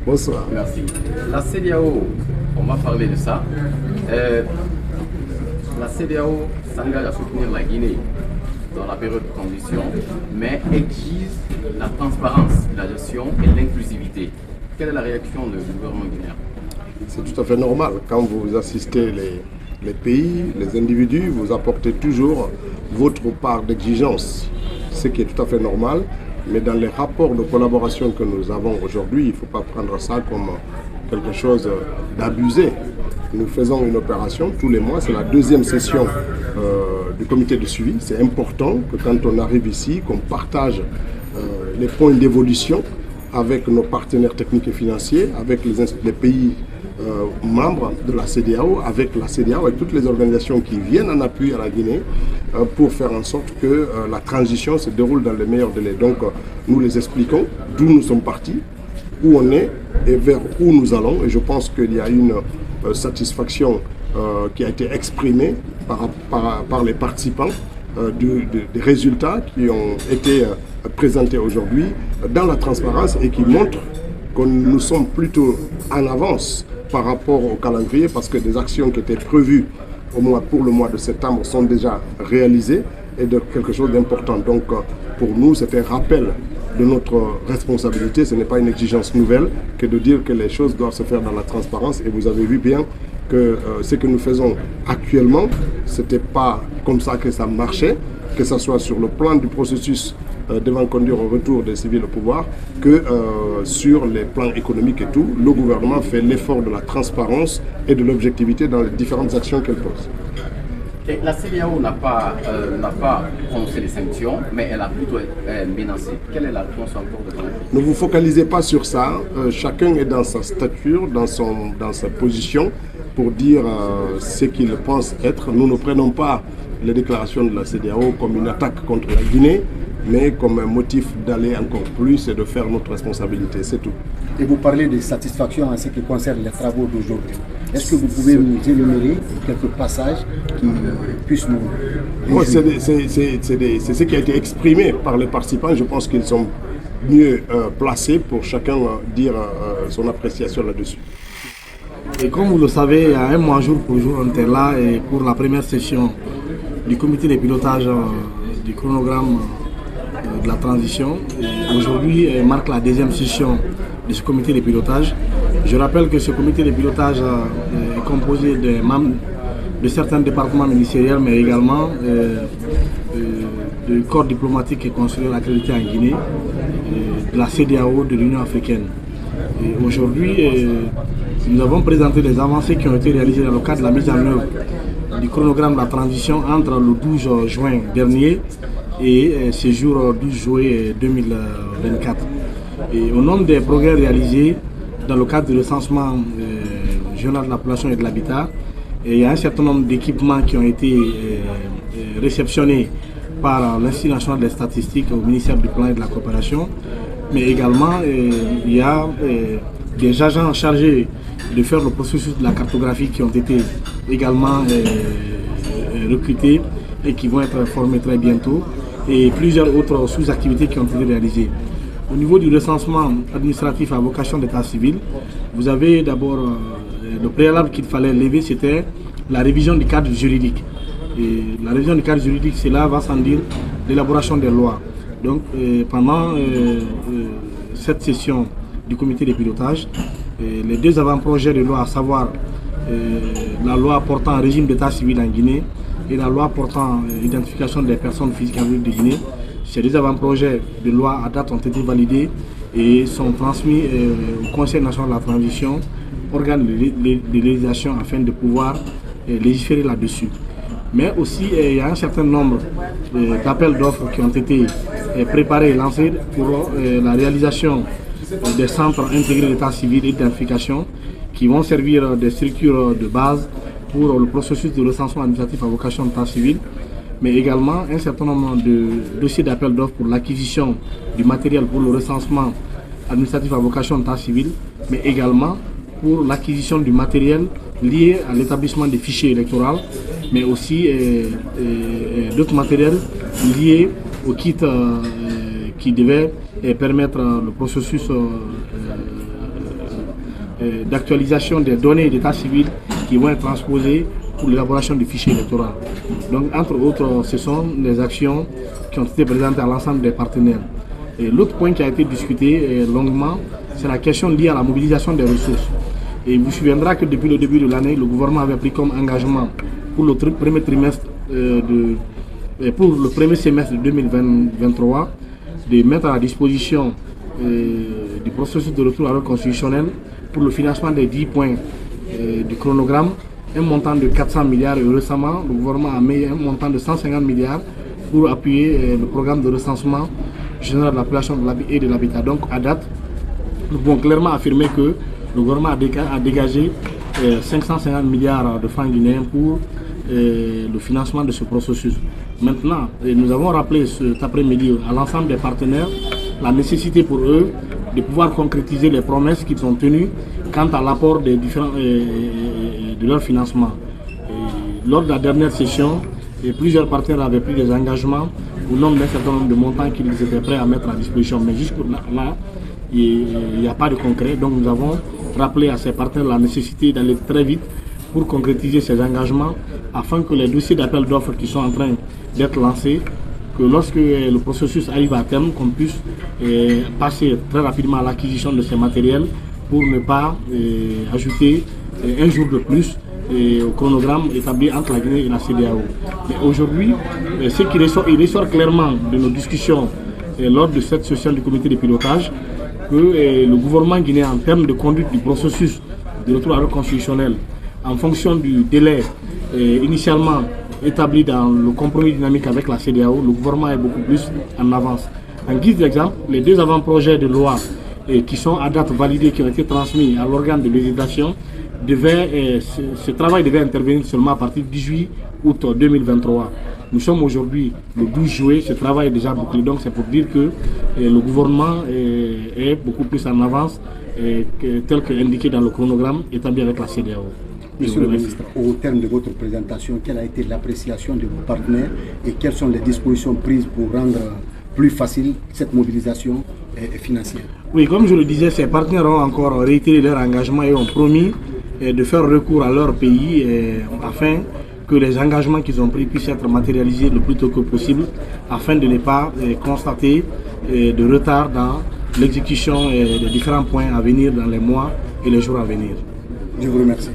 Bonsoir. Merci. La CEDEAO, on va parler de ça. La CEDEAO s'engage à soutenir la Guinée dans la période de transition, mais exige la transparence de la gestion et l'inclusivité. Quelle est la réaction du gouvernement guinéen? C'est tout à fait normal. Quand vous assistez les pays, les individus, vous apportez toujours votre part d'exigence, ce qui est tout à fait normal. Mais dans les rapports de collaboration que nous avons aujourd'hui, il ne faut pas prendre ça comme quelque chose d'abusé. Nous faisons une opération tous les mois, c'est la deuxième session du comité de suivi. C'est important que quand on arrive ici, qu'on partage les points d'évolution avec nos partenaires techniques et financiers, avec les pays membres de la CEDEAO, avec la CEDEAO, avec toutes les organisations qui viennent en appui à la Guinée pour faire en sorte que la transition se déroule dans les meilleurs délais. Donc nous les expliquons d'où nous sommes partis, où on est et vers où nous allons. Et je pense qu'il y a une satisfaction qui a été exprimée par les participants des résultats qui ont été présentés aujourd'hui dans la transparence et qui montrent que nous sommes plutôt en avance par rapport au calendrier parce que des actions qui étaient prévues pour le mois de septembre sont déjà réalisées et de quelque chose d'important. Donc pour nous, c'est un rappel de notre responsabilité. Ce n'est pas une exigence nouvelle que de dire que les choses doivent se faire dans la transparence. Et vous avez vu bien que ce que nous faisons actuellement, ce n'était pas comme ça que ça marchait, que ce soit sur le plan du processus devant conduire au retour des civils au pouvoir, que sur les plans économiques et tout, le gouvernement fait l'effort de la transparence et de l'objectivité dans les différentes actions qu'elle pose. Et la CEDEAO n'a pas prononcé les sanctions, mais elle a plutôt menacé. Quelle est la réponse encore de Conakry? Ne vous focalisez pas sur ça. Chacun est dans sa stature, dans sa position pour dire ce qu'il pense être. Nous ne prenons pas les déclarations de la CEDEAO comme une attaque contre la Guinée, mais comme un motif d'aller encore plus et de faire notre responsabilité, c'est tout. Et vous parlez de satisfaction en ce qui concerne les travaux d'aujourd'hui. Est-ce que vous pouvez nous énumérer quelques passages qui puissent nous... C'est ce qui a été exprimé par les participants. Je pense qu'ils sont mieux placés pour chacun dire son appréciation là-dessus. Et comme vous le savez, il y a un mois jour pour jour, on était là et pour la première session du comité de pilotage du chronogramme de la transition. Aujourd'hui marque la deuxième session de ce comité de pilotage. Je rappelle que ce comité de pilotage est composé de membres de certains départements ministériels, mais également du corps diplomatique et consulaire accrédité en Guinée, de la CEDEAO, de l'Union africaine. Aujourd'hui, nous avons présenté les avancées qui ont été réalisées dans le cadre de la mise en œuvre du chronogramme de la transition entre le 12 juin dernier et ce jour 12 juillet 2024. Et au nombre des progrès réalisés dans le cadre du recensement général de la population et de l'habitat, il y a un certain nombre d'équipements qui ont été réceptionnés par l'Institut national des statistiques au ministère du Plan et de la coopération, mais également il y a des agents chargés de faire le processus de la cartographie qui ont été également recrutés et qui vont être formés très bientôt, et plusieurs autres sous-activités qui ont été réalisées. Au niveau du recensement administratif à vocation d'état civil, vous avez d'abord le préalable qu'il fallait lever, c'était la révision du cadre juridique. Et la révision du cadre juridique, cela va sans dire l'élaboration des lois. Donc pendant cette session du comité de pilotage, les deux avant-projets de loi, à savoir la loi portant un régime d'état civil en Guinée et la loi portant identification des personnes physiques en République de Guinée, ces deux avant-projets de loi à date ont été validés et sont transmis au Conseil national de la transition, organe de législation, afin de pouvoir légiférer là-dessus. Mais aussi, il y a un certain nombre d'appels d'offres qui ont été préparés et lancés pour la réalisation des centres intégrés d'état civil et d'identification qui vont servir de structures de base pour le processus de recensement administratif à vocation d'état civil, mais également un certain nombre de dossiers d'appel d'offres pour l'acquisition du matériel pour le recensement administratif à vocation d'état civil, mais également pour l'acquisition du matériel lié à l'établissement des fichiers électoraux, mais aussi d'autres matériels liés au kit qui devaient permettre le processus d'actualisation des données d'état civil qui vont être transposées pour l'élaboration du fichier électoral. Donc, entre autres, ce sont des actions qui ont été présentées à l'ensemble des partenaires. Et l'autre point qui a été discuté longuement, c'est la question liée à la mobilisation des ressources. Et il vous souviendra que depuis le début de l'année, le gouvernement avait pris comme engagement pour le premier trimestre pour le premier semestre de 2023 de mettre à la disposition du processus de retour à l'ordre constitutionnel pour le financement des 10 points du chronogramme, un montant de 400 milliards et récemment le gouvernement a mis un montant de 150 milliards pour appuyer le programme de recensement général de la population et de l'habitat. Donc à date, nous pouvons clairement affirmer que le gouvernement a dégagé 550 milliards de francs guinéens pour le financement de ce processus. Maintenant, nous avons rappelé cet après-midi à l'ensemble des partenaires la nécessité pour eux de pouvoir concrétiser les promesses qu'ils ont tenues quant à l'apport de leur financement. Lors de la dernière session, plusieurs partenaires avaient pris des engagements au nom d'un certain nombre de montants qu'ils étaient prêts à mettre à disposition. Mais jusque-là, il n'y a pas de concret. Donc nous avons rappelé à ces partenaires la nécessité d'aller très vite pour concrétiser ces engagements afin que les dossiers d'appel d'offres qui sont en train d'être lancés, que lorsque le processus arrive à terme, qu'on puisse passer très rapidement à l'acquisition de ces matériels pour ne pas ajouter un jour de plus au chronogramme établi entre la Guinée et la CEDEAO. Mais aujourd'hui, ce qui ressort clairement de nos discussions lors de cette session du comité de pilotage, que le gouvernement guinéen, en termes de conduite du processus de retour à l'ordre constitutionnel, en fonction du délai initialement établi dans le compromis dynamique avec la CEDEAO, le gouvernement est beaucoup plus en avance. En guise d'exemple, les deux avant-projets de loi qui sont à date validés, qui ont été transmis à l'organe de législation, ce travail devait intervenir seulement à partir du 18 août 2023. Nous sommes aujourd'hui le 12 juillet, ce travail est déjà bouclé, donc c'est pour dire que le gouvernement est beaucoup plus en avance, tel qu'indiqué dans le chronogramme établi avec la CEDEAO. Monsieur le ministre, au terme de votre présentation, quelle a été l'appréciation de vos partenaires et quelles sont les dispositions prises pour rendre plus facile cette mobilisation financière? Oui, comme je le disais, ces partenaires ont encore réitéré leur engagement et ont promis de faire recours à leur pays afin que les engagements qu'ils ont pris puissent être matérialisés le plus tôt que possible afin de ne pas constater de retard dans l'exécution des différents points à venir dans les mois et les jours à venir. Je vous remercie.